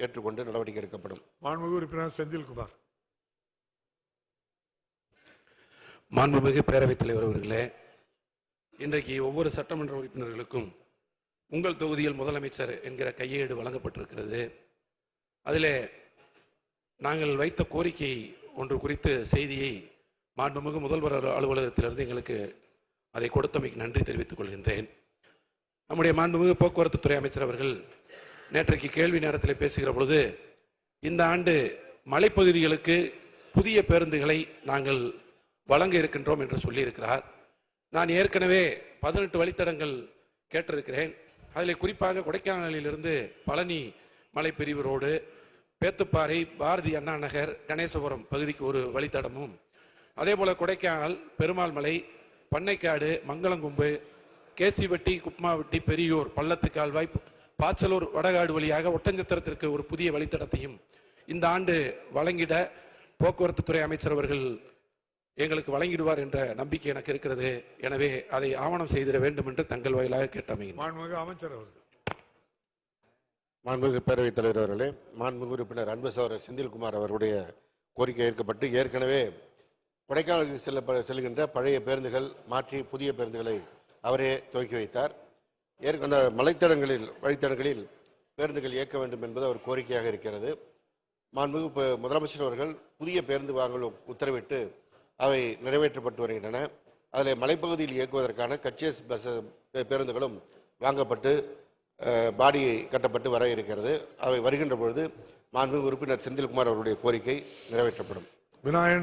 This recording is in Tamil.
ஏற்றுக்கொண்டு நடவடிக்கை எடுக்கப்படும். மாண்புமிகு உறுப்பினர் செந்தில்குமார். மாண்புமிகு பேரவைத் தலைவர் அவர்களே, இன்றைக்கு ஒவ்வொரு சட்டமன்ற உறுப்பினர்களுக்கும் உங்கள் தொகுதியில் முதலமைச்சர் என்கிற கையேடு வழங்கப்பட்டிருக்கிறது. அதிலே நாங்கள் வைத்த கோரிக்கை ஒன்று குறித்த செய்தியை மாண்புமிகு முதல்வர் அலுவலகத்திலிருந்து எங்களுக்கு அதை கொடுத்தமைக்கு நன்றி தெரிவித்துக் கொள்கின்றேன். நம்முடைய மாண்புமிகு போக்குவரத்து துறை அமைச்சர் அவர்கள் நேற்றைக்கு கேள்வி நேரத்தில் பேசுகிற பொழுது இந்த ஆண்டு மலைப்பகுதிகளுக்கு புதிய பேருந்துகளை நாங்கள் வழங்க இருக்கின்றோம் என்று சொல்லியிருக்கிறார். நான் ஏற்கனவே 18 வழித்தடங்கள் கேட்டிருக்கிறேன். அதில் குறிப்பாக கொடைக்கானலிலிருந்து பழனி மலைப்பிரிவு ரோடு, பேத்துப்பாறை, பாரதி அண்ணா நகர், கணேசபுரம் பகுதிக்கு ஒரு வழித்தடமும், அதே போல கொடைக்கானல், பெருமாள் மலை, பண்ணைக்காடு, மங்களங்கும்பு, கேசிவட்டி, குப்மாவட்டி, பெரியூர், பள்ளத்து கால்வாய், பாச்சலூர், வடகாடு வழியாக ஒட்டஞ்சத்திரத்திற்கு ஒரு புதிய வழித்தடத்தையும் இந்த ஆண்டு வழங்கிட போக்குவரத்து துறை அமைச்சர் அவர்கள் எங்களுக்கு வழங்கிடுவார் என்ற நம்பிக்கை எனக்கு இருக்கிறது. எனவே அதை ஆவணம் செய்திட வேண்டும் என்று தங்கள் வாயிலாக கேட்டமைகிறேன். மாண்புமிகு அமைச்சர் அவர்கள். மாண்புமிகு பேரவைத் தலைவர் அவர்களே, மாண்புமிகு உறுப்பினர் அன்பு சகோதரர் செந்தில்குமார் அவருடைய கோரிக்கை ஏற்கப்பட்டு ஏற்கனவே கொடைக்கானலுக்கு செல்கின்ற பழைய பேருந்துகள் மாற்றி புதிய பேருந்துகளை அவரே துவக்கி வைத்தார். அந்த வழித்தடங்களில் பேருந்துகள் இயக்க வேண்டும் என்பது அவர் கோரிக்கையாக இருக்கிறது. மாண்புமிகு முதலமைச்சர் அவர்கள் புதிய பேருந்து வாங்கல் உத்தரவிட்டு அவை நிறைவேற்றப்பட்டு வருகின்றன. அதில் மலைப்பகுதியில் இயக்குவதற்கான கட்சியஸ் பஸ் பேருந்துகளும் வாங்கப்பட்டு பாடி கட்டப்பட்டு வர இருக்கிறது. அவை வருகின்ற பொழுது மாண்புமிகு உறுப்பினர் செந்தில்குமார் அவருடைய கோரிக்கை நிறைவேற்றப்படும். விநாயகன்.